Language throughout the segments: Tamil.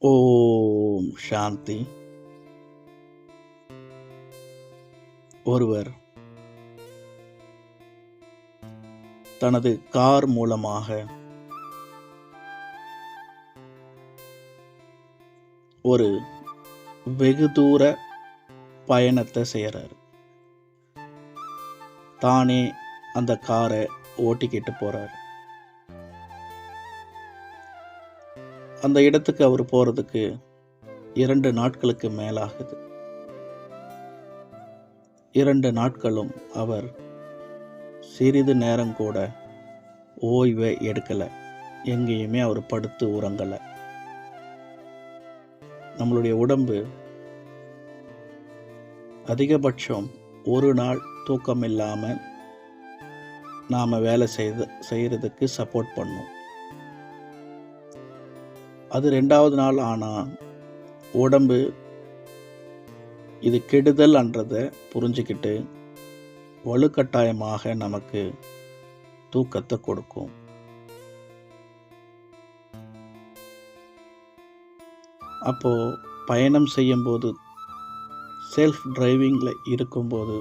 ஓம் சாந்தி. ஒருவர் தனது கார் மூலமாக ஒரு வெகு தூர பயணத்தை செய்கிறார். தானே அந்த காரை ஓட்டிக்கிட்டு போகிறார். அந்த இடத்துக்கு அவர் போகிறதுக்கு 2 நாட்களுக்கு மேலாகுது. 2 நாட்களும் அவர் சிறிது நேரம் கூட ஓய்வை எடுக்கலை. எங்கேயுமே அவர் படுத்து உறங்கலை. நம்மளுடைய உடம்பு அதிகபட்சம் ஒரு நாள் தூக்கம் இல்லாமல் நாம் வேலை செய்கிறதுக்கு சப்போர்ட் பண்ணும். அது 2வது நாள் ஆனால் உடம்பு இது கெடுதல்ன்றதை புரிஞ்சுக்கிட்டு வலுக்கட்டாயமாக நமக்கு தூக்கத்தை கொடுக்கும். அப்போது பயணம் செய்யும்போது, செல்ஃப் டிரைவிங்கில் இருக்கும்போது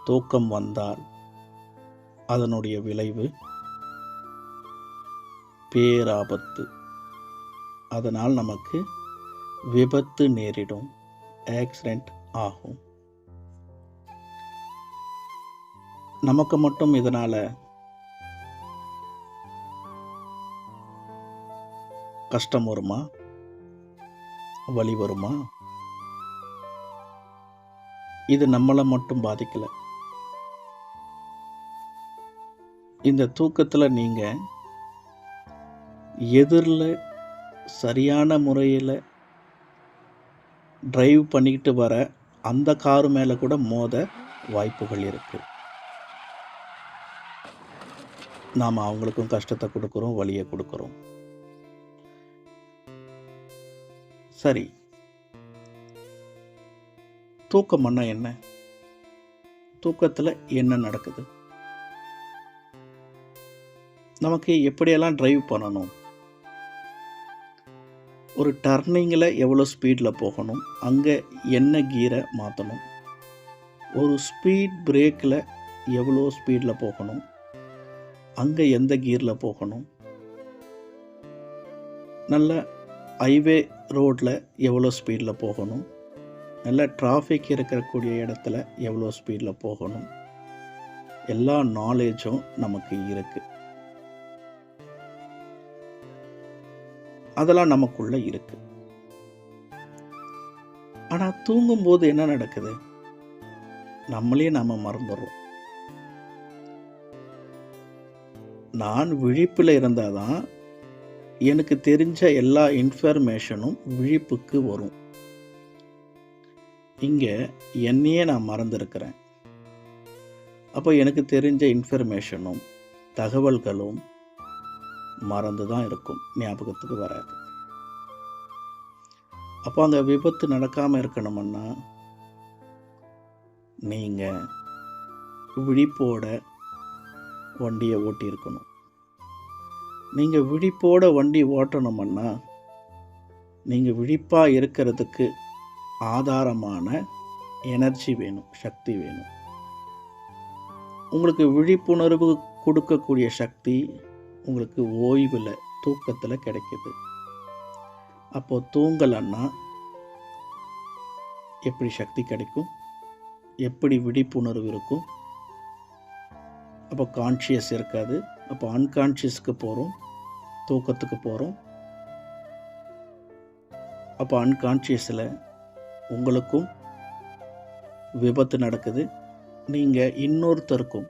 தூக்கம் வந்தால் அதனுடைய விளைவு பேராபத்து. அதனால் நமக்கு விபத்து நேரிடும், ஆக்சிடெண்ட் ஆகும். நமக்கு மட்டும் இதனால் கஷ்டம் வருமா, வலி வருமா? இது நம்மளை மட்டும் பாதிக்கலை. இந்த தூக்கத்தில் நீங்கள் எதிரில் சரியான முறையில் டிரைவ் பண்ணிக்கிட்டு வர அந்த காரு மேலே கூட மோத வாய்ப்புகள் இருக்குது. நாம் அவங்களுக்கும் கஷ்டத்தை கொடுக்குறோம், வலியை கொடுக்குறோம். சரி, தூக்கம்னா என்ன? தூக்கத்தில் என்ன நடக்குது? நமக்கு எப்படியெல்லாம் டிரைவ் பண்ணணும்? ஒரு டர்னிங்கில் எவ்வளோ ஸ்பீடில் போகணும், அங்கே என்ன கீரை மாற்றணும், ஒரு ஸ்பீட் பிரேக்கில் எவ்வளோ ஸ்பீடில் போகணும், அங்கே எந்த கீரில் போகணும், நல்ல ஹைவே ரோட்டில் எவ்வளோ ஸ்பீடில் போகணும், நல்ல டிராஃபிக் இருக்கக்கூடிய இடத்துல எவ்வளோ ஸ்பீடில் போகணும், எல்லா நாலேஜும் நமக்கு இருக்குது. அதெல்லாம் நமக்குள்ள இருக்கு. ஆனால் தூங்கும்போது என்ன நடக்குது? நம்மளே நாம மறந்துடுறோம். நான் விழிப்பில் இருந்தால் தான் எனக்கு தெரிஞ்ச எல்லா இன்ஃபர்மேஷனும் விழிப்புக்கு வரும். இங்கே என்னையே நான் மறந்துருக்கிறேன். அப்போ எனக்கு தெரிஞ்ச இன்ஃபர்மேஷனும் தகவல்களும் மறந்து தான் இருக்கும், ஞாபகத்துக்கு வராது. அப்போ அங்கே விபத்து நடக்காமல் இருக்கணும்னா நீங்கள் விழிப்போட வண்டியை ஓட்டியிருக்கணும். நீங்கள் விழிப்போட வண்டி ஓட்டணும்னா நீங்கள் விழிப்பாக இருக்கிறதுக்கு ஆதாரமான எனர்ஜி வேணும், சக்தி வேணும். உங்களுக்கு விழிப்புணர்வு கொடுக்கக்கூடிய சக்தி உங்களுக்கு ஓய்வில், தூக்கத்தில் கிடைக்கிது. அப்போது தூங்கலைன்னா எப்படி சக்தி கிடைக்கும்? எப்படி விழிப்புணர்வு இருக்கும்? அப்போ கான்ஷியஸ் இருக்காது. அப்போ அன்கான்ஷியஸ்க்கு போகிறோம், தூக்கத்துக்கு போகிறோம். அப்போ அன்கான்ஷியஸில் உங்களுக்கும் விபத்து நடக்குது. நீங்கள் இன்னொருத்தருக்கும்,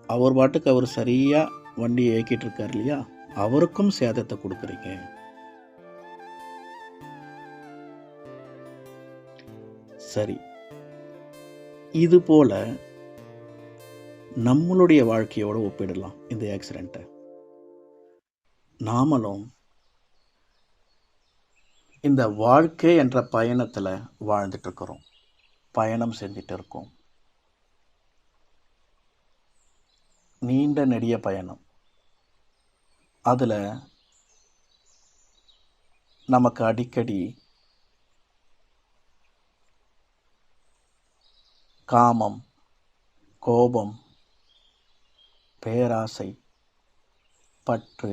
அவர் பாட்டுக்கு அவர் சரியாக வண்டியை இயக்கிட்டு இருக்கார் இல்லையா, அவருக்கும் சேதத்தை கொடுக்குறீங்க. சரி, இது போல நம்மளுடைய வாழ்க்கையோட ஒப்பிடலாம் இந்த ஆக்சிடெண்ட்டை. நாமளும் இந்த வாழ்க்கை என்ற பயணத்தில் வாழ்ந்துட்டு இருக்கிறோம், பயணம் செஞ்சுட்டு இருக்கோம். நீண்ட நெடிய பயணம். அதில் நமக்கு அடிக்கடி காமம், கோபம், பேராசை, பற்று,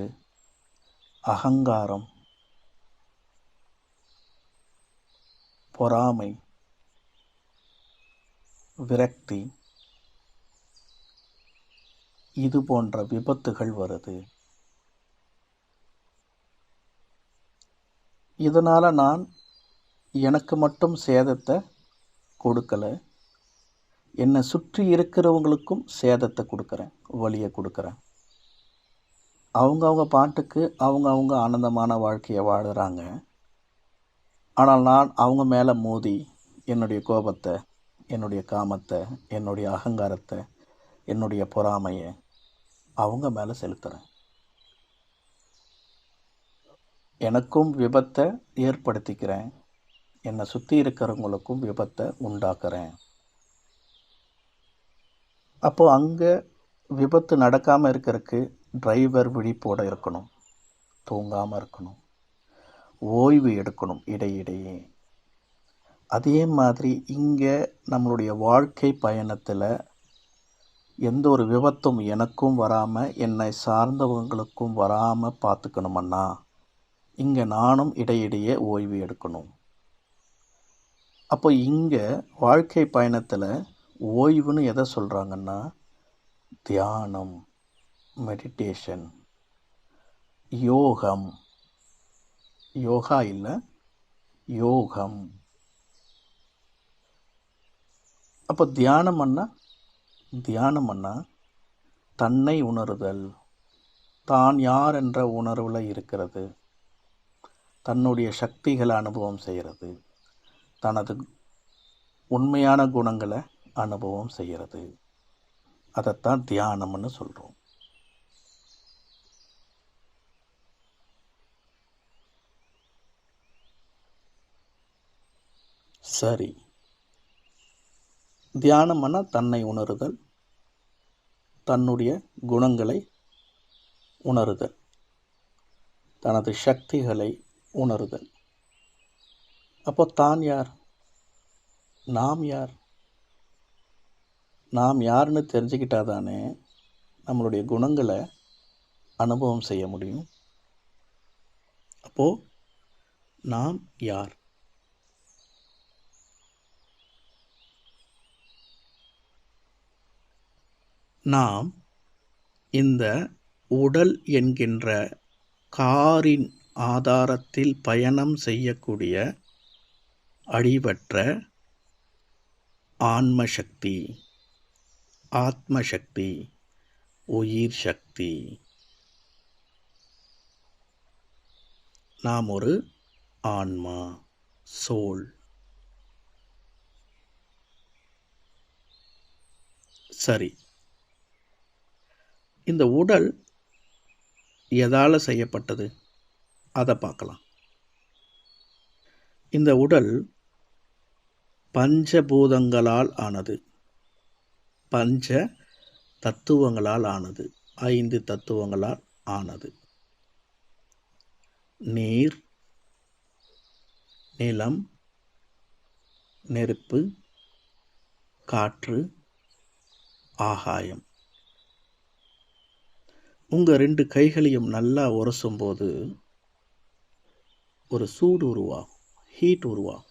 அகங்காரம், பொறாமை, விரக்தி, இது போன்ற விபத்துகள் வருது. இதனால் நான் எனக்கு மட்டும் சேதத்தை கொடுக்கல, என்னை சுற்றி இருக்கிறவங்களுக்கும் சேதத்தை கொடுக்குறேன், வலியை கொடுக்குறேன். அவங்கவுங்க பாட்டுக்கு அவங்கவுங்க ஆனந்தமான வாழ்க்கையை வாழுறாங்க. ஆனால் நான் அவங்க மேலே மோதி என்னுடைய கோபத்தை, என்னுடைய காமத்தை, என்னுடைய அகங்காரத்தை, என்னுடைய பொறாமையை அவங்க மேலே செலுத்துகிறேன். எனக்கும் விபத்தை ஏற்படுத்திக்கிறேன், என்னை சுற்றி இருக்கிறவங்களுக்கும் விபத்தை உண்டாக்குறேன். அப்போது அங்கே விபத்து நடக்காமல் இருக்கிறதுக்கு டிரைவர் விழிப்போடு இருக்கணும், தூங்காமல் இருக்கணும், ஓய்வு எடுக்கணும் இடையிடையே. அதே மாதிரி இங்கே நம்மளுடைய வாழ்க்கை பயணத்தில் எந்த ஒரு விபத்தும் எனக்கும் வராமல் என்னை சார்ந்தவங்களுக்கும் வராமல் பார்த்துக்கணுமன்னா இங்கே நானும் இடையிடையே ஓய்வு எடுக்கணும். அப்போ இங்கே வாழ்க்கை பயணத்தில் ஓய்வுன்னு எதை சொல்கிறாங்கன்னா தியானம், மெடிடேஷன், யோகம். யோகா இல்லை, யோகம். அப்போ தியானம்னா தன்னை உணருதல், தான் யார் என்ற உணர்வில் இருக்கிறது, தன்னுடைய சக்திகளை அனுபவம் செய்கிறது, தனது உண்மையான குணங்களை அனுபவம் செய்கிறது. அதைத்தான் தியானம்னு சொல்கிறோம். சரி, தியானம்னா தன்னை உணருதல், தன்னுடைய குணங்களை உணருதல், தனது சக்திகளை உணருதல். அப்போ தான் யார், நாம் யார்? நாம் யாருன்னு தெரிஞ்சுக்கிட்டாதானே நம்மளுடைய குணங்களை அனுபவம் செய்ய முடியும். அப்போது நாம் யார்? நாம் இந்த உடல் என்கின்ற காரின் ஆதாரத்தில் பயணம் செய்யக்கூடிய அழிவற்ற ஆன்மசக்தி, ஆத்மசக்தி, உயிர் சக்தி. நாம் ஒரு ஆன்மா, சோல். சரி, இந்த உடல் எதால் செய்யப்பட்டது அதை பார்க்கலாம். இந்த உடல் பஞ்சபூதங்களால் ஆனது, பஞ்ச தத்துவங்களால் ஆனது, 5 தத்துவங்களால் ஆனது. நீர், நிலம், நெருப்பு, காற்று, ஆகாயம். உங்கள் 2 கைகளையும் நல்லா உரசும்போது ஒரு சூடு உருவாகும், ஹீட் உருவாகும்.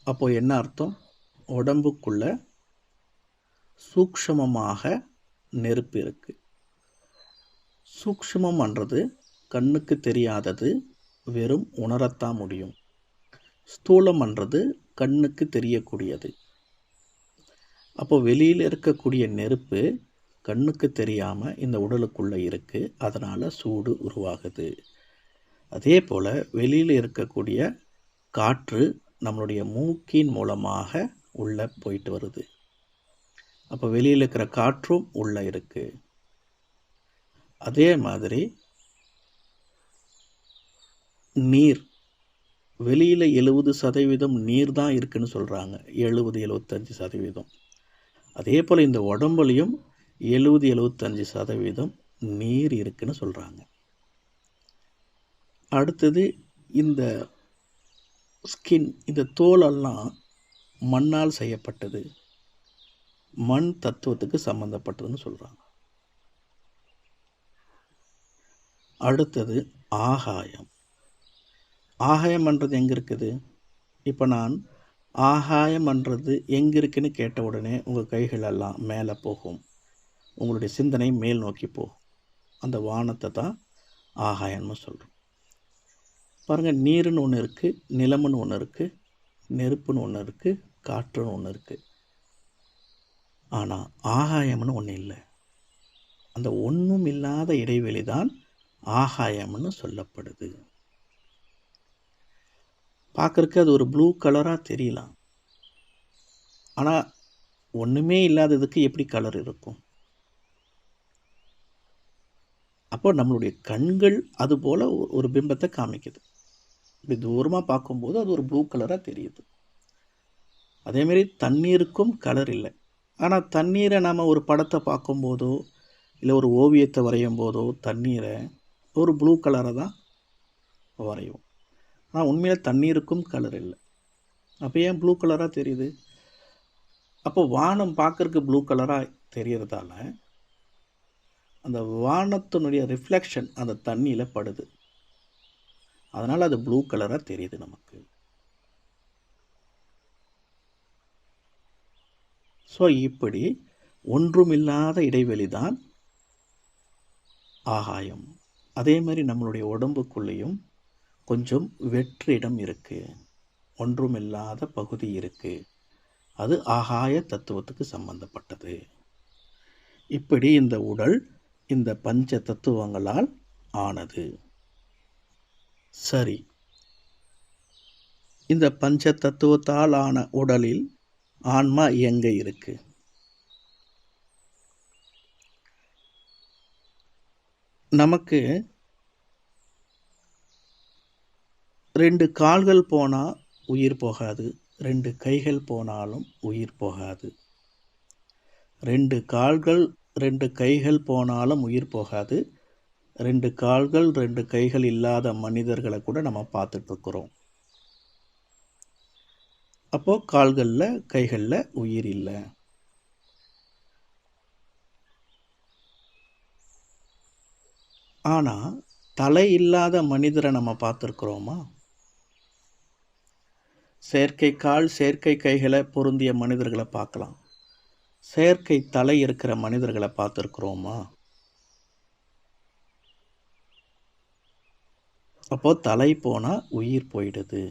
அப்போ என்ன அர்த்தம்? உடம்புக்குள்ள சூக்ஷ்மமாக நெருப்பு இருக்கு. சூக்ஷ்மம்ன்றது கண்ணுக்கு தெரியாதது, வெறும் உணரத்தான் முடியும். ஸ்தூலம்ன்றது கண்ணுக்கு தெரியக்கூடியது. அப்போ வெளியில் இருக்கக்கூடிய நெருப்பு கண்ணுக்கு தெரியாமல் இந்த உடலுக்குள்ளே இருக்குது, அதனால் சூடு உருவாகுது. அதே போல் வெளியில் இருக்கக்கூடிய காற்று நம்மளுடைய மூக்கின் மூலமாக உள்ளே போயிட்டு வருது. அப்போ வெளியில் இருக்கிற காற்றும் உள்ளே இருக்குது. அதே மாதிரி நீர், வெளியில் 70% நீர் தான் இருக்குதுன்னு சொல்கிறாங்க, 70-75%. அதே போல் இந்த உடம்புலையும் 70-75% நீர் இருக்குன்னு சொல்கிறாங்க. அடுத்தது இந்த ஸ்கின், இந்த தோலெல்லாம் மண்ணால் செய்யப்பட்டது, மண் தத்துவத்துக்கு சம்பந்தப்பட்டதுன்னு சொல்கிறாங்க. அடுத்தது ஆகாயம். ஆகாயம்ன்றது எங்கே இருக்குது? இப்போ நான் ஆகாயம்ன்றது எங்கே இருக்குன்னு கேட்ட உடனே உங்கள் கைகளெல்லாம் மேலே போகும், உங்களுடைய சிந்தனை மேல் நோக்கி போகும். அந்த வானத்தை தான் ஆகாயம்னு சொல்கிறோம். பாருங்கள், நீருன்னு ஒன்று இருக்குது, நிலம்னு ஒன்று இருக்குது, நெருப்புன்னு ஒன்று இருக்குது, காற்றுன்னு ஒன்று இருக்குது. ஆனால் ஆகாயம்னு ஒன்று இல்லை. அந்த ஒன்றும் இல்லாத இடைவெளி தான் ஆகாயம்னு சொல்லப்படுது. பார்க்குறக்கு அது ஒரு ப்ளூ கலராக தெரியலாம், ஆனால் ஒன்றுமே இல்லாததுக்கு எப்படி கலர் இருக்கும்? அப்போ நம்மளுடைய கண்கள் அது போல் ஒரு பிம்பத்தை காமிக்குது. இப்படி தூரமாக பார்க்கும்போது அது ஒரு ப்ளூ கலராக தெரியுது. அதேமாரி தண்ணீருக்கும் கலர் இல்லை. ஆனால் தண்ணீரை நாம் ஒரு படத்தை பார்க்கும்போதோ இல்லை ஒரு ஓவியத்தை வரையும் போதோ தண்ணீரை ஒரு ப்ளூ கலரை தான் வரையும். ஆனால் உண்மையில் தண்ணீருக்கும் கலர் இல்லை. அப்போ ஏன் ப்ளூ கலராக தெரியுது? அப்போ வானம் பார்க்குறக்கு ப்ளூ கலராக தெரியறதால அந்த வானத்தினுடைய ரிஃப்ளெக்ஷன் அந்த தண்ணியில் படுது, அதனால் அது ப்ளூ கலராக தெரியுது நமக்கு. ஸோ இப்படி ஒன்றுமில்லாத இடைவெளி தான் ஆகாயம். அதே மாதிரி நம்மளுடைய உடம்புக்குள்ளேயும் கொஞ்சம் வெற்றிடம் இருக்குது, ஒன்றுமில்லாத பகுதி இருக்குது. அது ஆகாய தத்துவத்துக்கு சம்பந்தப்பட்டது. இப்படி இந்த உடல் இந்த பஞ்ச தத்துவங்களால் ஆனது. சரி, இந்த பஞ்ச தத்துவத்தால் ஆன உடலில் ஆன்மா எங்கே இருக்கு? நமக்கு 2 கால்கள் போனால் உயிர் போகாது, 2 கைகள் போனாலும் உயிர் போகாது. 2 கால்கள் 2 கைகள் போனாலும் உயிர் போகாது. 2 கால்கள் 2 கைகள் இல்லாத மனிதர்களை கூட நம்ம பார்த்துட்ருக்குறோம். அப்போது கால்களில் கைகளில் உயிர் இல்லை. ஆனால் தலை இல்லாத மனிதரை நம்ம பார்த்துருக்குறோமா? செயற்கை கால் செயற்கை கைகளை பொருந்திய மனிதர்களை பார்க்கலாம், செயற்கை தலை இருக்கிற மனிதர்களை பார்த்துருக்குறோமா? அப்போது தலை போனால் உயிர் போயிடுது.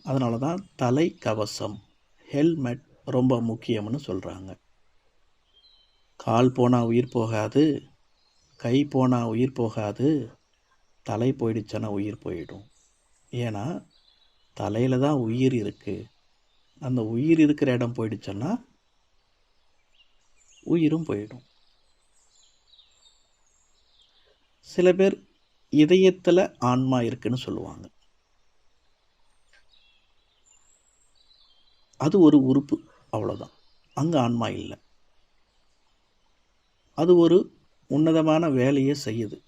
அதனால தான் தலை கவசம், ஹெல்மெட் ரொம்ப முக்கியம்னு சொல்கிறாங்க. கால் போனால் உயிர் போகாது, கை போனால் உயிர் போகாது, தலை போயிடுச்சுன்னா உயிர் போயிடும். ஏன்னா தலையில் தான் உயிர் இருக்குது. அந்த உயிர் இருக்கிற இடம் போயிடுச்சுன்னா உயிரும் போயிடும். சில பேர் இதயத்தில் ஆன்மா இருக்குன்னு சொல்லுவாங்க. அது ஒரு உறுப்பு, அவ்வளோதான். அங்கே ஆன்மா இல்லை. அது ஒரு உன்னதமான வேலையை செய்யுது.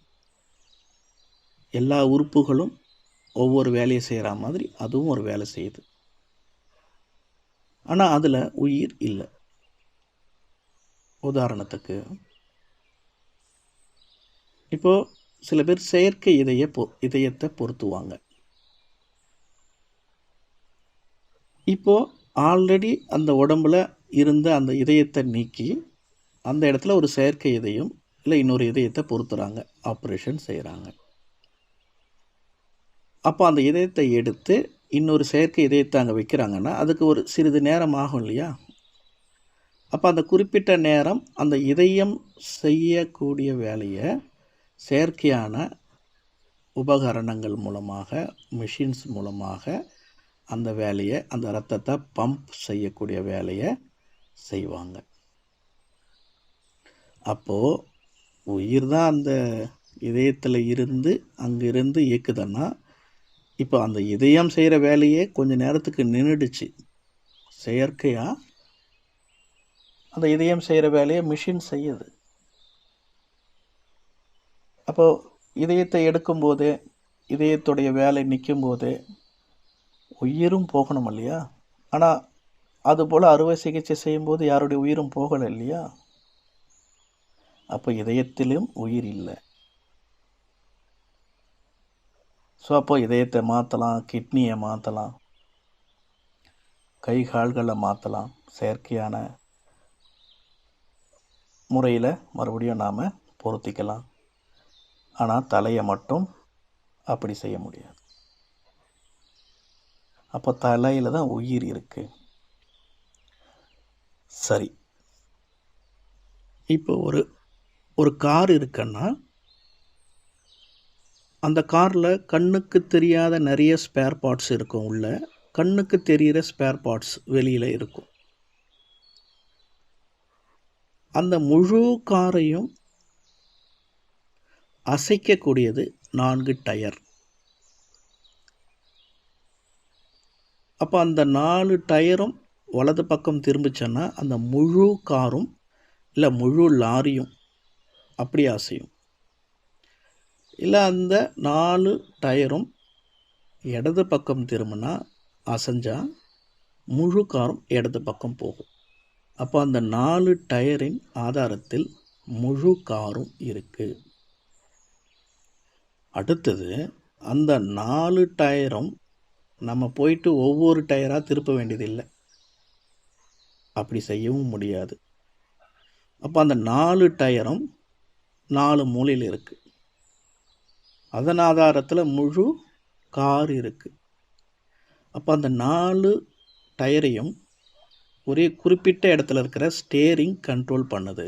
எல்லா உறுப்புகளும் ஒவ்வொரு வேலையை செய்கிற மாதிரி அதுவும் ஒரு வேலை செய்யுது. ஆனால் அதில் உயிர் இல்லை. உதாரணத்துக்கு இப்போது சில பேர் செயற்கை இதயத்தை பொருத்துவாங்க. இப்போது ஆல்ரெடி அந்த உடம்பில் இருந்த அந்த இதயத்தை நீக்கி அந்த இடத்துல ஒரு செயற்கை இதயம் இல்லை இன்னொரு இதயத்தை பொருத்துகிறாங்க, ஆப்ரேஷன் செய்கிறாங்க. அப்போ அந்த இதயத்தை எடுத்து இன்னொரு செயற்கை இதயத்தை அங்கே வைக்கிறாங்கன்னா அதுக்கு ஒரு சிறிது நேரம் ஆகும் இல்லையா? அப்போ அந்த குறிப்பிட்ட நேரம் அந்த இதயம் செய்யக்கூடிய வேலையை செயற்கையான உபகரணங்கள் மூலமாக, மிஷின்ஸ் மூலமாக அந்த வேலையை, அந்த இரத்தத்தை பம்ப் செய்யக்கூடிய வேலையை செய்வாங்க. அப்போது உயிர் தான் அந்த இதயத்தில் இருந்து அங்கிருந்து இயக்குதுன்னா, இப்போ அந்த இதயம் செய்கிற வேலையே கொஞ்சம் நேரத்துக்கு நின்றுடுச்சு. செயற்கையாக அந்த இதயம் செய்கிற வேலையை மிஷின் செய்யுது. அப்போது இதயத்தை எடுக்கும்போதே இதயத்துடைய வேலை நிற்கும்போது உயிரும் போகணும் இல்லையா? ஆனால் அதுபோல் அறுவை சிகிச்சை செய்யும்போது யாருடைய உயிரும் போகலை இல்லையா? அப்போ இதயத்திலும் உயிர் இல்லை. ஸோ அப்போ இதயத்தை மாற்றலாம், கிட்னியை மாற்றலாம், கை கால்களை மாற்றலாம், செயற்கையான முறையில் மறுபடியும் நாம் பொருத்திக்கலாம். ஆனால் தலையை மட்டும் அப்படி செய்ய முடியாது. அப்போ தலையில் தான் உயிர் இருக்குது. சரி, இப்போ ஒரு கார் இருக்குன்னா அந்த காரில் கண்ணுக்கு தெரியாத நிறைய ஸ்பேர் பார்ட்ஸ் இருக்கும். உள்ள கண்ணுக்கு தெரிகிற ஸ்பேர் பார்ட்ஸ் வெளியில் இருக்கும். அந்த முழு காரையும் அசைக்கக்கூடியது 4 டயர். அப்போ அந்த 4 டயரும் வலது பக்கம் திரும்பிச்சோன்னா அந்த முழு காரும் இல்லை முழு லாரியும் அப்படி அசையும். இல்லை அந்த 4 டயரும் இடது பக்கம் திரும்பினா அசைஞ்சா முழு காரும் இடது பக்கம் போகும். அப்போ அந்த 4 டயரின் ஆதாரத்தில் முழு காரும் இருக்குது. அடுத்தது அந்த 4 டயரும் நம்ம போயிட்டு ஒவ்வொரு டயராக திருப்ப வேண்டியதில்லை, அப்படி செய்யவும் முடியாது. அப்போ அந்த 4 டயரும் 4 மூலையில் இருக்குது. அதன் ஆதாரத்தில் முழு கார் இருக்குது. அப்போ அந்த 4 டயரையும் ஒரே குறிப்பிட்ட இடத்துல இருக்கிற ஸ்டேரிங் கண்ட்ரோல் பண்ணுது.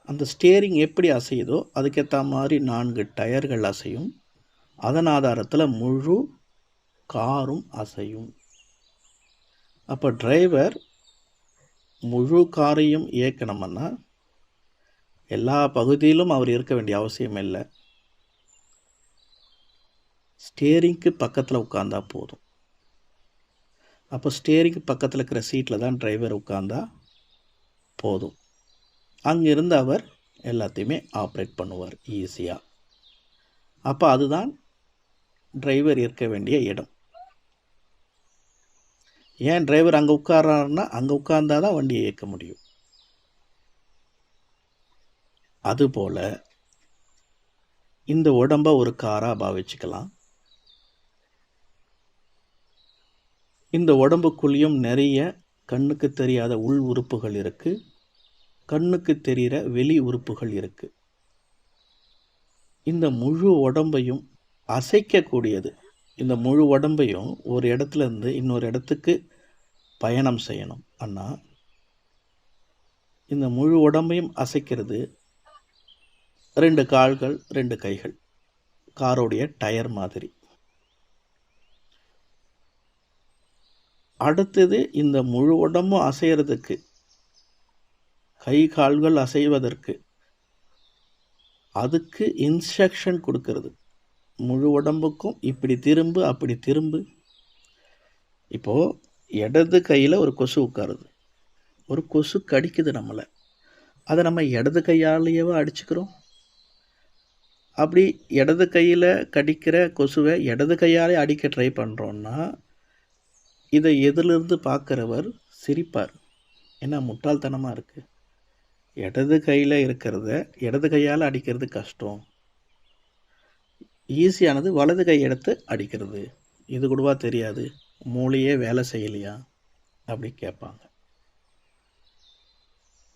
அந்த ஸ்டேரிங் எப்படி அசையுதோ அதுக்கேற்ற மாதிரி 4 டயர்கள் அசையும். அதன் ஆதாரத்தில் முழு காரும் அசையும். அப்போ டிரைவர் முழு காரையும் இயக்கணும்னா எல்லா பகுதியிலும் அவர் இருக்க வேண்டிய அவசியம் இல்லை. ஸ்டேரிங்க்கு பக்கத்தில் உட்கார்ந்தா போதும். அப்போ ஸ்டேரிங்க்கு பக்கத்தில் இருக்கிற சீட்டில் தான் டிரைவர் உட்கார்ந்தா போதும். அங்கிருந்து அவர் எல்லாத்தையுமே ஆப்ரேட் பண்ணுவார் ஈஸியாக. அப்போ அதுதான் டிரைவர் இருக்க வேண்டிய இடம். ஏன் டிரைவர் அங்கே உட்கார்றாருன்னா அங்கே உட்கார்ந்தா தான் வண்டியை இயக்க முடியும். அதுபோல் இந்த உடம்பை ஒரு காராக பாவிச்சுக்கலாம். இந்த உடம்புக்குள்ளேயும் நிறைய கண்ணுக்கு தெரியாத உள் உறுப்புகள் இருக்குது, கண்ணுக்கு தெரிகிற வெளி உறுப்புகள் இருக்குது. இந்த முழு உடம்பையும் அசைக்கக்கூடியது. இந்த முழு உடம்பையும் ஒரு இடத்துலேருந்து இன்னொரு இடத்துக்கு பயணம் செய்யணும். ஆனால் இந்த முழு உடம்பையும் அசைக்கிறது 2 கால்கள் 2 கைகள், காரோடைய டயர் மாதிரி. அடுத்தது இந்த முழு உடம்பும் அசைகிறதுக்கு, கை கால்கள் அசைவதற்கு அதுக்கு இன்ஸ்ட்ரக்ஷன் கொடுக்கறது. முழு உடம்புக்கும் இப்படி திரும்பு அப்படி திரும்பு. இப்போது இடது கையில் ஒரு கொசு உட்காருது, ஒரு கொசு கடிக்குது நம்மளை, அதை நம்ம இடது கையாலேயே அடிச்சுக்கிறோம். அப்படி இடது கையில் கடிக்கிற கொசுவை இடது கையாலே அடிக்க ட்ரை பண்ணுறோன்னா இதை எதிலிருந்து பார்க்குறவர் சிரிப்பார். ஏன்னா முட்டாள்தனமாக இருக்குது. இடது கையில் இருக்கிறத இடது கையால் அடிக்கிறது கஷ்டம், ஈஸியானது வலது கை எடுத்து அடிக்கிறது. இது கூடவா தெரியாது, மூளையே வேலை செய்யலையா அப்படி கேட்பாங்க.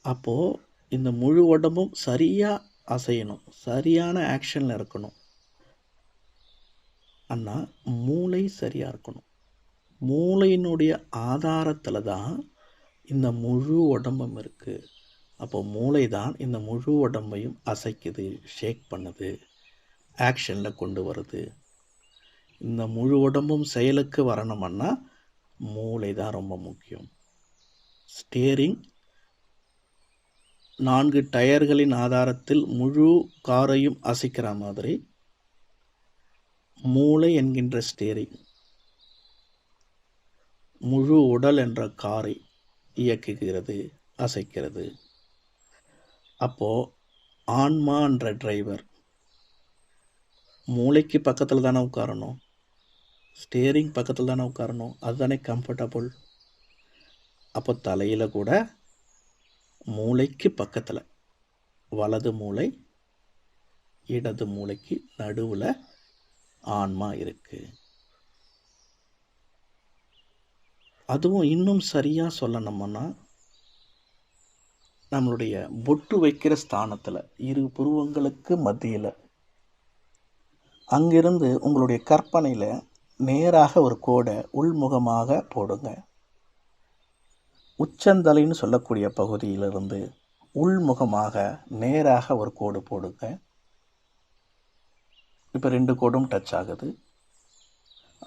அப்போது இந்த முழு உடம்பும் சரியாக அசையணும், சரியான ஆக்ஷனில் இருக்கணும். ஆனால் மூளை சரியாக இருக்கணும். மூளையினுடைய ஆதாரத்தில் தான் இந்த முழு உடம்பும் இருக்குது. அப்போ மூளை தான் இந்த முழு உடம்பையும் அசைக்குது, ஷேக் பண்ணுது, ஆக்ஷனில் கொண்டு வருது. இந்த முழு உடம்பும் செயலுக்கு வரணும்னா மூளை தான் ரொம்ப முக்கியம். ஸ்டேரிங் 4 டயர்களின் ஆதாரத்தில் முழு காரையும் அசைக்கிற மாதிரி மூளை என்கின்ற ஸ்டேரிங் முழு உடல் என்ற காரை இயக்குகிறது, அசைக்கிறது. அப்போது ஆன்மா என்ற டிரைவர் மூளைக்கு பக்கத்தில் தானே உட்காரணும், ஸ்டேரிங் பக்கத்தில் தானே உட்காரணும், அதுதானே கம்ஃபர்டபுள். அப்போ தலையில் கூட மூளைக்கு பக்கத்தில் வலது மூளை, இடது மூளைக்கு நடுவில் ஆன்மா இருக்குது. அதுவும் இன்னும் சரியாக சொல்லணும்னா, நம்மளுடைய பொட்டு வைக்கிற ஸ்தானத்தில் இரு புருவங்களுக்கு மத்தியில், அங்கிருந்து உங்களுடைய கற்பனையில் நேராக ஒரு கோடை உள்முகமாக போடுங்க. உச்சந்தலைன்னு சொல்லக்கூடிய பகுதியிலிருந்து உள்முகமாக நேராக ஒரு கோடு போடுங்க. இப்போ 2 கோடும் டச் ஆகுது.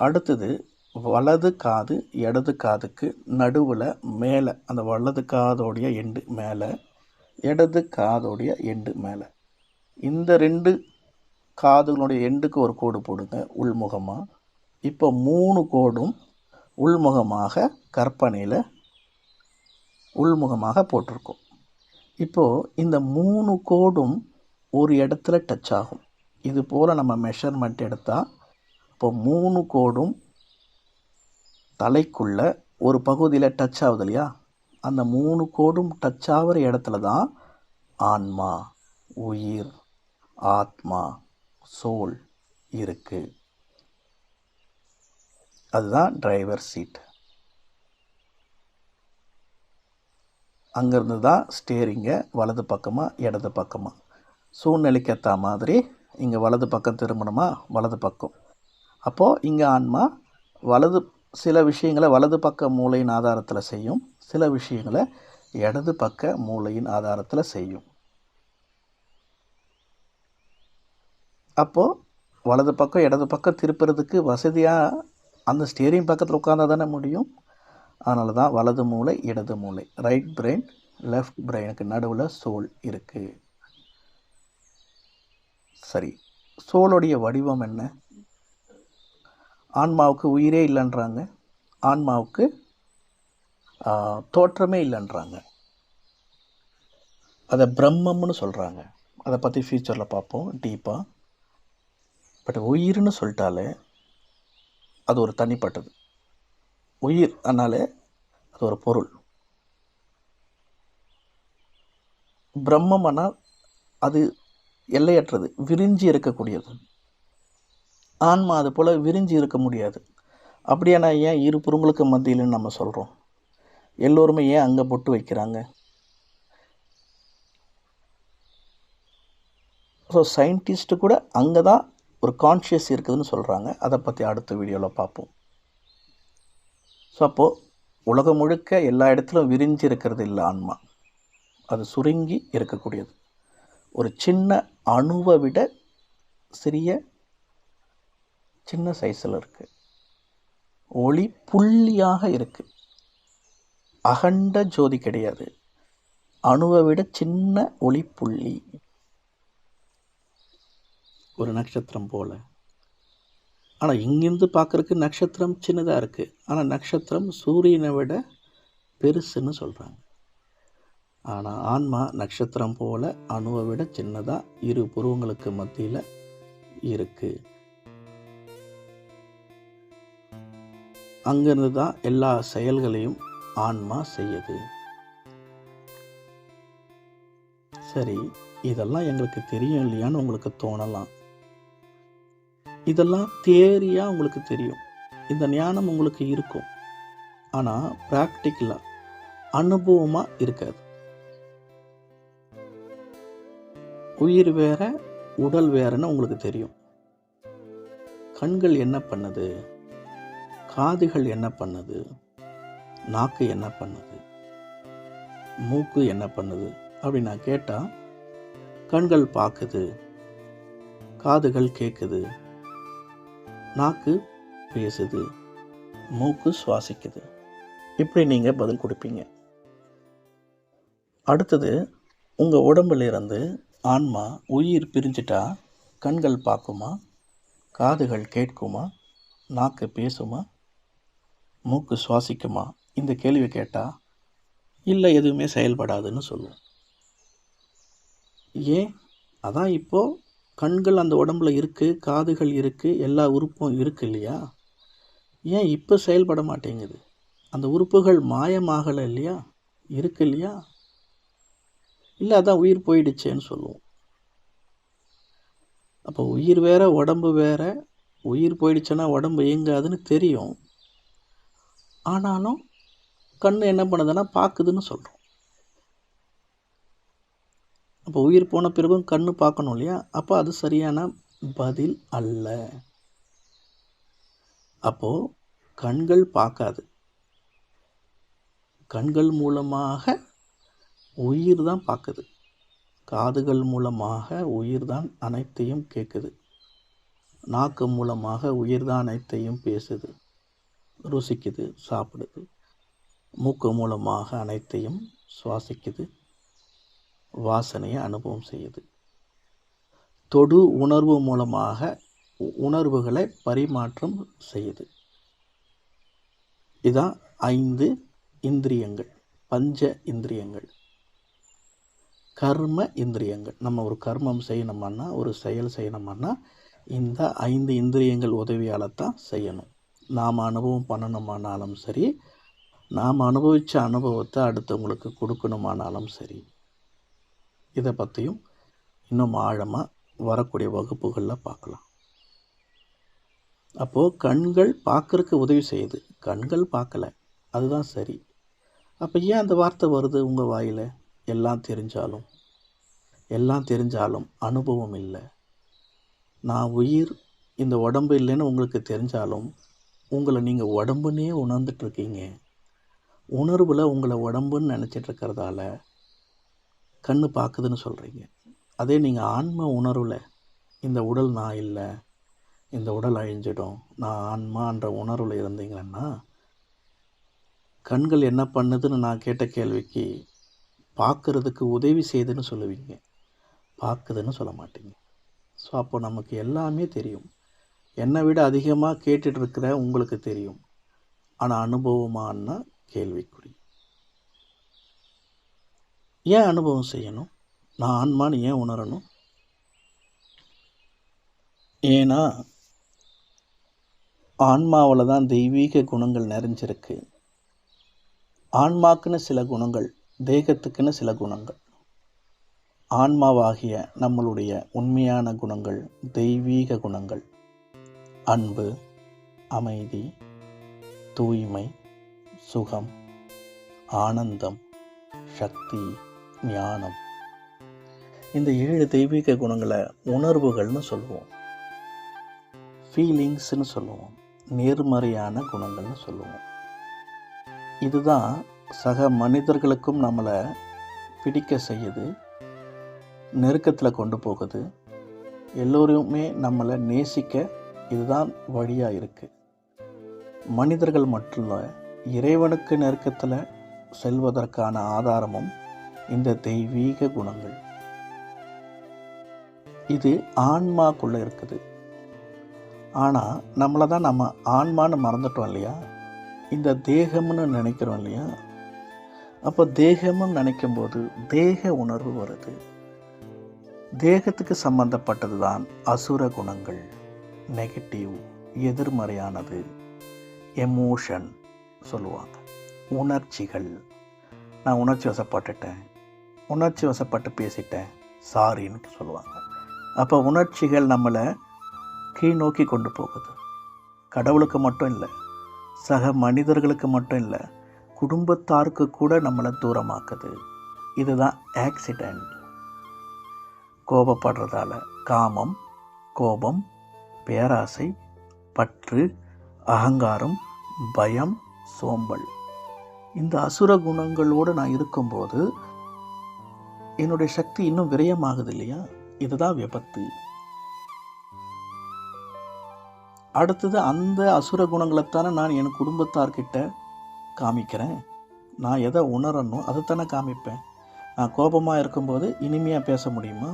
அடுத்தது வலது காது இடது காதுக்கு நடுவில் மேலே, அந்த வலது காதோடைய எண்டு மேலே, இடது காதோடைய எண்டு மேலே, இந்த 2 காதுகளுடைய எண்டுக்கு ஒரு கோடு போடுங்க உள்முகமாக. இப்போ 3 கோடும் உள்முகமாக கற்பனையில் உள்முகமாக போட்டிருக்கோம். இப்போது இந்த 3 கோடும் ஒரு இடத்துல டச் ஆகும். இது போல் நம்ம மெஷர்மெண்ட் எடுத்தால், இப்போ 3 கோடும் தலைக்குள்ள ஒரு பகுதியில் டச் ஆகுது இல்லையா, அந்த 3 கோடும் டச் ஆகிற இடத்துல தான் ஆன்மா, உயிர், ஆத்மா, சோல் இருக்குது. அதுதான் டிரைவர் சீட். அங்கேருந்து தான் ஸ்டேரிங்கை வலது பக்கமாக இடது பக்கமாக சூழ்நிலைக்கு ஏற்ற மாதிரி இங்கே வலது பக்கம் திரும்பணுமா, வலது பக்கம். அப்போது இங்கே ஆன்மா சில விஷயங்களை வலது பக்க மூளையின் ஆதாரத்தில் செய்யும், சில விஷயங்களை இடது பக்க மூளையின் ஆதாரத்தில் செய்யும். அப்போது வலது பக்கம் இடது பக்கம் திருப்புறதுக்கு வசதியாக அந்த ஸ்டேரிங் பக்கத்தில் உட்காந்தா தானே முடியும். அதனால தான் வலது மூளை இடது மூளை, ரைட் பிரெயின் லெஃப்ட் பிரெயினுக்கு நடுவில் சோல் இருக்குது. சரி, சோலுடைய வடிவம் என்ன? ஆன்மாவுக்கு உயிரே இல்லைன்றாங்க, ஆன்மாவுக்கு தோற்றமே இல்லைன்றாங்க, அதை பிரம்மம்னு சொல்கிறாங்க. அதை பற்றி ஃபியூச்சரில் பார்ப்போம் டீப்பாக. பட் உயிர்னு சொல்லிட்டாலே அது ஒரு தனிப்பட்டது. உயிர் அதனாலே அது ஒரு பொருள். பிரம்மம் ஆனால் அது எல்லையற்றது, விரிஞ்சி இருக்கக்கூடியது. ஆன்மா அது போல் விரிஞ்சி இருக்க முடியாது. அப்படியானா ஏன் இரு புறங்களுக்கு மத்தியில்னு நம்ம சொல்கிறோம்? எல்லோருமே ஏன் அங்கே பொட்டு வைக்கிறாங்க? ஸோ சயின்டிஸ்ட்டு கூட அங்கே தான் ஒரு கான்ஷியஸ் இருக்குதுன்னு சொல்கிறாங்க. அதை பற்றி அடுத்த வீடியோவில் பார்ப்போம். ஸோ அப்போது உலகம் முழுக்க எல்லா இடத்துலையும் விரிஞ்சு இருக்கிறது இல்லை ஆன்மா, அது சுருங்கி இருக்கக்கூடியது. ஒரு சின்ன அணுவை விட சின்ன சைஸில் இருக்குது. ஒளி புள்ளியாக இருக்குது, அகண்ட ஜோதி கிடையாது, அணுவை விட சின்ன ஒளி புள்ளி, ஒரு நட்சத்திரம் போல். ஆனால் இங்கேருந்து பார்க்குறதுக்கு நட்சத்திரம் சின்னதாக இருக்குது, ஆனால் நட்சத்திரம் சூரியனை விட பெருசுன்னு சொல்கிறாங்க. ஆனால் ஆன்மா நட்சத்திரம் போல் அணுவை விட சின்னதாக இரு புருவங்களுக்கு மத்தியில் இருக்குது. அங்கேருந்து தான் எல்லா செயல்களையும் ஆன்மா செய்யுது. சரி, இதெல்லாம் எங்களுக்கு தெரியும் இல்லையான்னு உங்களுக்கு தோணலாம். இதெல்லாம் தியரியாக உங்களுக்கு தெரியும், இந்த ஞானம் உங்களுக்கு இருக்கும். ஆனால் ப்ராக்டிக்கலாக அனுபவமாக இருக்காது. உயிர் வேற உடல் வேறன்னு உங்களுக்கு தெரியும். கண்கள் என்ன பண்ணுது, காதுகள் என்ன பண்ணுது, நாக்கு என்ன பண்ணுது, மூக்கு என்ன பண்ணுது அப்படி நான் கேட்டால், கண்கள் பார்க்குது, காதுகள் கேட்குது, நாக்கு பேசுது, மூக்கு சுவாசிக்குது, இப்படி நீங்கள் பதில் கொடுப்பீங்க. அடுத்தது, உங்கள் உடம்புலேருந்து ஆன்மா உயிர் பிரிஞ்சிட்டா கண்கள் பார்க்குமா, காதுகள் கேட்குமா, நாக்கு பேசுமா, மூக்கு சுவாசிக்குமா? இந்த கேள்வி கேட்டால் இல்லை, எதுவுமே செயல்படாதுன்னு சொல்லுவோம். ஏன்? அதான் இப்போது கண்கள் அந்த உடம்புல இருக்குது, காதுகள் இருக்குது, எல்லா உறுப்பும் இருக்குது இல்லையா? ஏன் இப்போ செயல்பட மாட்டேங்குது? அந்த உறுப்புகள் மாயமாகலை இல்லையா? இருக்கு இல்லையா? இல்லை, அதான் உயிர் போயிடுச்சேன்னு சொல்லுவோம். அப்போ உயிர் வேற, உடம்பு வேற. உயிர் போயிடுச்சுன்னா உடம்பு இயங்காதுன்னு தெரியும். ஆனாலும் கண் என்ன பண்ணுதுன்னா பார்க்குதுன்னு சொல்கிறோம். அப்போ உயிர் போன பிறகும் கண் பார்க்கணும் இல்லையா? அப்போ அது சரியான பதில் அல்ல. அப்போது கண்கள் பார்க்காது. கண்கள் மூலமாக உயிர் தான் பார்க்குது. காதுகள் மூலமாக உயிர் தான் அனைத்தையும் கேட்குது. நாக்கு மூலமாக உயிர் தான் அனைத்தையும் பேசுது, ருசிக்குது, சாப்பிடுது. மூக்கு மூலமாக அனைத்தையும் சுவாசிக்குது, வாசனையை அனுபவம் செய்யுது. தொடு உணர்வு மூலமாக உணர்வுகளை பரிமாற்றம் செய்யுது. இதான் 5 இந்திரியங்கள், பஞ்ச இந்திரியங்கள். கர்ம இந்திரியங்கள். நம்ம ஒரு கர்மம் செய்யணுமான்னா, ஒரு செயல் செய்யணுமான்னா இந்த 5 இந்திரியங்கள் உதவியால் தான் செய்யணும். நாம் அனுபவம் பண்ணணுமானாலும் சரி, நாம் அனுபவித்த அனுபவத்தை அடுத்தவங்களுக்கு கொடுக்கணுமானாலும் சரி. இதை பற்றியும் இன்னும் ஆழமாக வரக்கூடிய வகுப்புகளில் பார்க்கலாம். அப்போது கண்கள் பார்க்குறக்கு உதவி செய்யுது, கண்கள் பார்க்கலை, அதுதான் சரி. அப்போ ஏன் அந்த வார்த்தை வருது உங்கள் வாயில்? எல்லாம் தெரிஞ்சாலும் அனுபவம் இல்லை. நான் உயிர், இந்த உடம்பு இல்லைன்னு உங்களுக்கு தெரிஞ்சாலும் உங்களை நீங்கள் உடம்புன்னே உணர்ந்துட்டுருக்கீங்க. உணர்வில் உங்களை உடம்புன்னு நினச்சிட்டு இருக்கிறதால கண் பார்க்குதுன்னு சொல்கிறீங்க. அதே நீங்கள் ஆன்ம உணர்வில் இந்த உடல் நான் இல்லை, இந்த உடல் அழிஞ்சிடும், நான் ஆன்மான்ற உணர்வில் இருந்தீங்கன்னா கண்கள் என்ன பண்ணுதுன்னு நான் கேட்ட கேள்விக்கு பார்க்குறதுக்கு உதவி செய்யுதுன்னு சொல்லுவீங்க, பார்க்குதுன்னு சொல்ல மாட்டீங்க. ஸோ அப்போ நமக்கு எல்லாமே தெரியும். என்னை விட அதிகமாக கேட்டுட்டு இருக்கிற உங்களுக்கு தெரியும். ஆனால் அனுபவமானா கேள்விக்குறி. ஏன் அனுபவம் செய்யணும்? நான் ஆன்மான்னு ஏன் உணரணும்? ஏன்னா ஆன்மாவில் தான் தெய்வீக குணங்கள் நிறைஞ்சிருக்கு. ஆன்மாக்குன்னு சில குணங்கள், தேகத்துக்குன்னு சில குணங்கள். ஆன்மாவாகிய நம்மளுடைய உண்மையான குணங்கள் தெய்வீக குணங்கள். அன்பு, அமைதி, தூய்மை, சுகம், ஆனந்தம், சக்தி, ஞானம். இந்த 7 தெய்வீக குணங்களை உணர்வுகள்னு சொல்லுவோம், ஃபீலிங்ஸ்னு சொல்லுவோம், நேர்மறையான குணங்கள்னு சொல்லுவோம். இதுதான் சக மனிதர்களுக்கும் நம்மளை பிடிக்க செய்யுது, நெருக்கத்தில் கொண்டு போகுது. எல்லோருமே நம்மளை நேசிக்க இதுதான் வழியாக இருக்குது. மனிதர்கள் மட்டும் இல்லை, இறைவனுக்கு நெருக்கத்தில் செல்வதற்கான ஆதாரமும் இந்த தெய்வீக குணங்கள். இது ஆன்மாக்குள்ளே இருக்குது. ஆனால் நம்மளை தான் நம்ம ஆன்மான்னு மறந்துட்டோம் இல்லையா? இந்த தேகம்னு நினைக்கிறோம் இல்லையா? அப்போ தேகம்னு நினைக்கும்போது தேக உணர்வு வருது. தேகத்துக்கு சம்பந்தப்பட்டது தான் அசுர குணங்கள், நெகட்டிவ், எதிர்மறையானது, எமோஷன் சொல்லுவாங்க, உணர்ச்சிகள். நான் உணர்ச்சி வசப்பட்டுட்டேன், உணர்ச்சி வசப்பட்டு பேசிட்டேன், சாரின்னு சொல்லுவாங்க. அப்போ உணர்ச்சிகள் நம்மளை கீழ் நோக்கி கொண்டு போகுது. கடவுளுக்கு மட்டும் இல்லை, சக மனிதர்களுக்கு மட்டும் இல்லை, குடும்பத்தாருக்கு கூட நம்மளை தூரமாக்குது. இதுதான் ஆக்சிடெண்ட். கோபப்படுறதால காமம், கோபம், பேராசை, பற்று, அகங்காரம், பயம், சோம்பல், இந்த அசுர குணங்களோடு நான் இருக்கும்போது என்னுடைய சக்தி இன்னும் விரயமாகுது இல்லையா? இதுதான் விபத்து. அடுத்தது அந்த அசுர குணங்களைத்தானே நான் என் குடும்பத்தார்கிட்ட காமிக்கிறேன். நான் எதை உணரணும் அதைத்தானே காமிப்பேன். நான் கோபமாக இருக்கும்போது இனிமையாக பேச முடியுமா?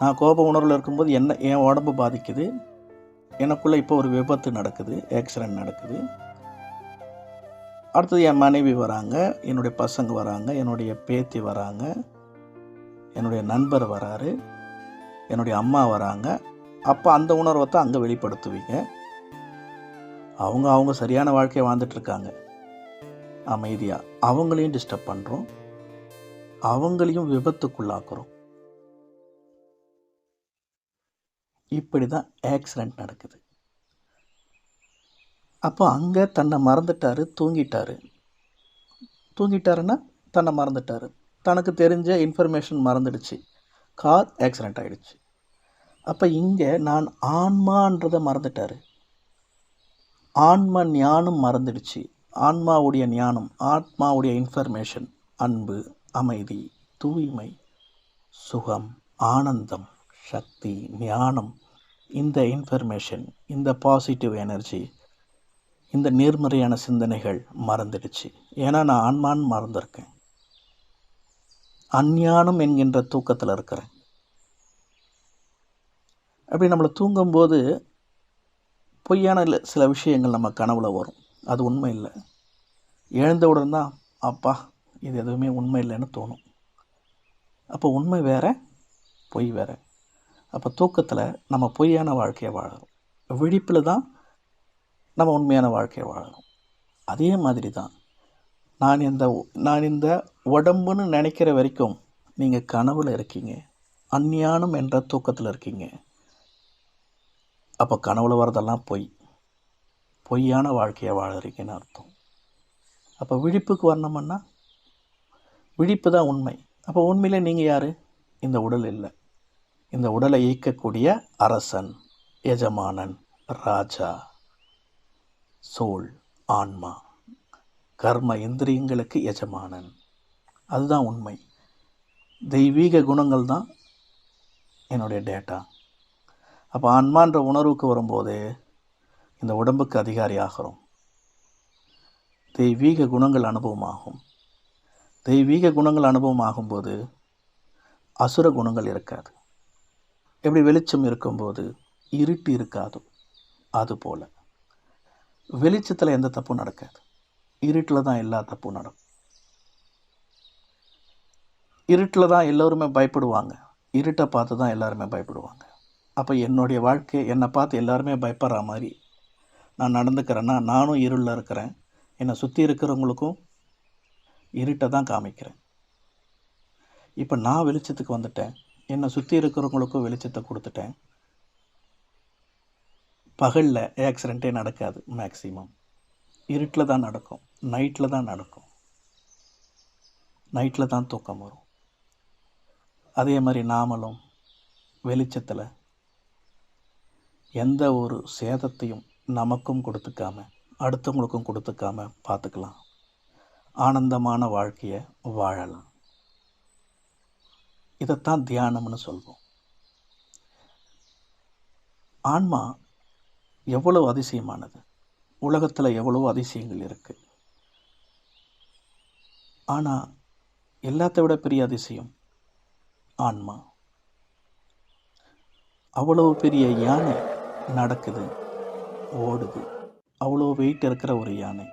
நான் கோப உணர்வில் இருக்கும்போது என் உடம்பு பாதிக்குது. எனக்குள்ளே இப்போ ஒரு விபத்து நடக்குது, ஆக்சிடெண்ட் நடக்குது. அடுத்தது என் மனைவி வராங்க, என்னுடைய பசங்க வராங்க, என்னுடைய பேத்தி வராங்க, என்னுடைய நண்பர் வராரு. என்னுடைய அம்மா வராங்க, அப்போ அந்த உணர்வை தான் அங்கே வெளிப்படுத்துவீங்க. அவங்க சரியான வாழ்க்கையை வாழ்ந்துட்டுருக்காங்க அமைதியாக. அவங்களையும் டிஸ்டர்ப் பண்ணுறோம், அவங்களையும் விபத்துக்குள்ளாக்குறோம். இப்படி தான் ஆக்சிடெண்ட் நடக்குது. அப்போ அங்கே தன்னை மறந்துட்டார், தூங்கிட்டாருன்னா தன்னை மறந்துட்டார். தனக்கு தெரிஞ்ச இன்ஃபர்மேஷன் மறந்துடுச்சு, கார் ஆக்சிடெண்ட் ஆகிடுச்சு. அப்போ இங்கே நான் ஆன்மான்றதை மறந்துட்டார். ஆன்ம ஞானம் மறந்துடுச்சு. ஆன்மாவுடைய ஞானம், ஆத்மாவுடைய இன்ஃபர்மேஷன், அன்பு, அமைதி, தூய்மை, சுகம், ஆனந்தம், சக்தி, ஞானம், இந்த இன்ஃபர்மேஷன், இந்த பாசிட்டிவ் எனர்ஜி, இந்த நேர்மறையான சிந்தனைகள் மறந்துடுச்சு. ஏன்னா நான் ஆன்மான்னு மறந்துருக்கேன். அஞ்ஞானம் என்கின்ற தூக்கத்தில் இருக்கிறேன். அப்படி நம்மளை தூங்கும்போது பொய்யான சில விஷயங்கள் நம்ம கனவுல வரும். அது உண்மை இல்லை. எழுந்தவுடன் தான் அப்பா இது எதுவுமே உண்மை இல்லைன்னு தோணும். அப்போ உண்மை வேற, பொய் வேற. அப்போ தூக்கத்தில் நம்ம பொய்யான வாழ்க்கையை வாழறோம், விழிப்பில் தான் நம்ம உண்மையான வாழ்க்கையை வாழறோம். அதே மாதிரி தான் நான் இந்த உடம்புன்னு நினைக்கிற வரைக்கும் நீங்கள் கனவில் இருக்கீங்க, அஞ்ஞானம் என்ற தூக்கத்தில் இருக்கீங்க. அப்போ கனவுல வரதெல்லாம் பொய்யான வாழ்க்கையை வாழறீங்கன்னு அர்த்தம். அப்போ விழிப்புக்கு வரணும்னா விழிப்பு தான் உண்மை. அப்போ உண்மையிலே நீங்கள் யார்? இந்த உடல் இல்லை. இந்த உடலை இயக்கக்கூடிய அரசன், எஜமானன், ராஜா, சோல், ஆன்மா, கர்ம இந்திரியங்களுக்கு எஜமானன். அதுதான் உண்மை. தெய்வீக குணங்கள் தான் என்னுடைய டேட்டா. அப்போ ஆன்மான்ற உணர்வுக்கு வரும்போது இந்த உடம்புக்கு அதிகாரி ஆகிறோம். தெய்வீக குணங்கள் அனுபவமாகும். தெய்வீக குணங்கள் அனுபவம் ஆகும்போது அசுர குணங்கள் இருக்காது. எப்படி வெளிச்சம் இருக்கும்போது இருட்டு இருக்காது, அதுபோல் வெளிச்சத்தில் எந்த தப்பும் நடக்காது, இருட்டில் தான் எல்லா தப்பும் நடக்கும். இருட்டில் தான் எல்லோருமே பயப்படுவாங்க, இருட்டை பார்த்து தான் எல்லாருமே பயப்படுவாங்க. அப்போ என்னுடைய வாழ்க்கை என்னை பார்த்து எல்லாருமே பயப்படுற மாதிரி நான் நடந்துக்கிறேன்னா நானும் இருளில் இருக்கிறேன். என்னை சுற்றி இருக்கிறவங்களுக்கும் இருட்டை தான் காமிக்கிறேன். இப்போ நான் வெளிச்சத்துக்கு வந்துட்டேன், என்னை சுற்றி இருக்கிறவங்களுக்கும் வெளிச்சத்தை கொடுத்துட்டேன். பகலில் ஆக்சிடெண்ட்டே நடக்காது. மேக்சிமம் இருட்டில் தான் நடக்கும், நைட்டில் தான் நடக்கும். நைட்டில் தான் தூக்கம் வரும். அதே மாதிரி நாமளும் வெளிச்சத்தில் எந்த ஒரு சேதத்தையும் நமக்கும் கொடுத்துக்காம அடுத்தவங்களுக்கும் கொடுத்துக்காம பார்த்துக்கலாம். ஆனந்தமான வாழ்க்கையை வாழலாம். இதைத்தான் தியானம்னு சொல்வோம். ஆன்மா எவ்வளவு அதிசயமானது. உலகத்தில் எவ்வளவோ அதிசயங்கள் இருக்குது. ஆனால் எல்லாத்தை விட பெரிய அதிசயம் ஆன்மா. அவ்வளவு பெரிய யானை நடக்குது, ஓடுது. அவ்வளோ வெயிட் இருக்கிற ஒரு யானை,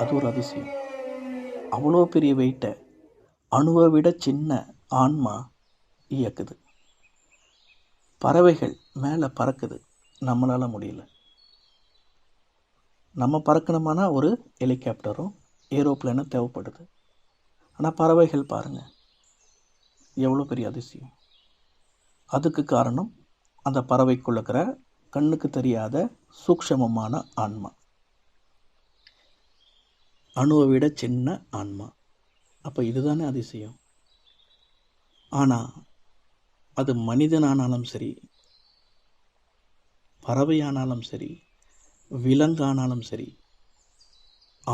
அது ஒரு அதிசயம். அவ்வளோ பெரிய வெயிட்டை அணுவை விட சின்ன ஆன்மா இயக்குது. பறவைகள் மேலே பறக்குது, நம்மளால் முடியல. நம்ம பறக்கணுமானா ஒரு ஹெலிகாப்டரும் ஏரோப்ளேனும் தேவைப்படுது. ஆனால் பறவைகள் பாருங்கள் எவ்வளோ பெரிய அதிசயம். அதுக்கு காரணம் அந்த பறவைக்குள்ள இருக்கிற கண்ணுக்கு தெரியாத சூக்ஷமமான ஆன்மா, அணுவை விட சின்ன ஆன்மா. அப்போ இதுதானே அதிசயம். ஆனால் அது மனிதனானாலும் சரி, பறவையானாலும் சரி, விலங்கானாலும் சரி,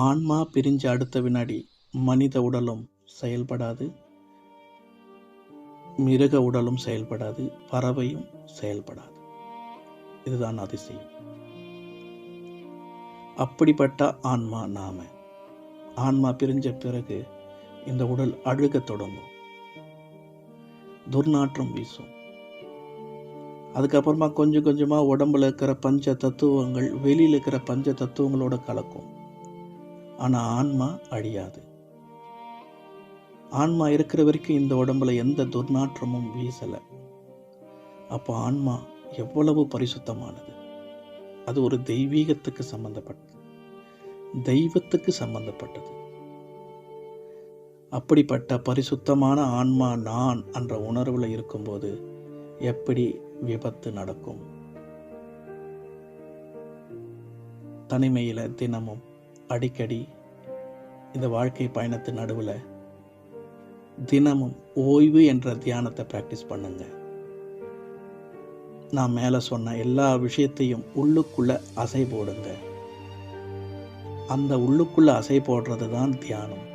ஆன்மா பிரிஞ்ச அடுத்த வினாடி மனித உடலும் செயல்படாது, மிருக உடலும் செயல்படாது, பறவையும் செயல்படாது. இதுதான் அதிசயம். அப்படிப்பட்ட ஆன்மா நாம. ஆன்மா பிரிஞ்ச பிறகு இந்த உடல் அழுகத் தொடங்கும், துர்நாற்றம் வீசும். அதுக்கப்புறமா கொஞ்சம் கொஞ்சமாக உடம்புல இருக்கிற பஞ்ச தத்துவங்கள் வெளியில் இருக்கிற பஞ்ச தத்துவங்களோட கலக்கும். ஆனால் ஆன்மா அழியாது. ஆன்மா இருக்கிற வரைக்கும் இந்த உடம்புல எந்த துர்நாற்றமும் வீசலை. அப்போ ஆன்மா எவ்வளவு பரிசுத்தமானது! அது ஒரு தெய்வீகத்துக்கு சம்பந்தப்பட்டது, தெய்வத்துக்கு சம்பந்தப்பட்டது. அப்படிப்பட்ட பரிசுத்தமான ஆன்மா நான் என்ற உணர்வில் இருக்கும்போது எப்படி விபத்து நடக்கும்? தனிமையில் தினமும் அடிக்கடி இந்த வாழ்க்கை பயணத்து நடுவில் தினமும் ஓய்வு என்ற தியானத்தை ப்ராக்டிஸ் பண்ணுங்க. நான் மேலே சொன்ன எல்லா விஷயத்தையும் உள்ளுக்குள்ள அசை போடுங்க. அந்த உள்ளுக்குள்ள அசை போடுறது தான் தியானம்.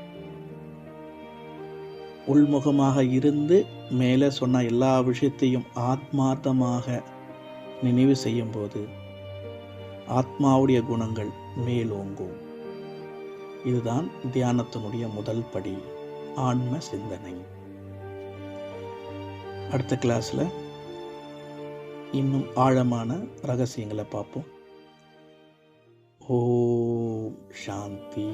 உள்முகமாக இருந்து மேலே சொன்ன எல்லா விஷயத்தையும் ஆத்மார்த்தமாக நினைவு செய்யும்போது ஆத்மாவுடைய குணங்கள் மேலோங்கும். இதுதான் தியானத்தினுடைய முதல் படி, ஆன்ம சிந்தனை. அடுத்த கிளாஸில் இன்னும் ஆழமான ரகசியங்களை பார்ப்போம். ஓம் சாந்தி.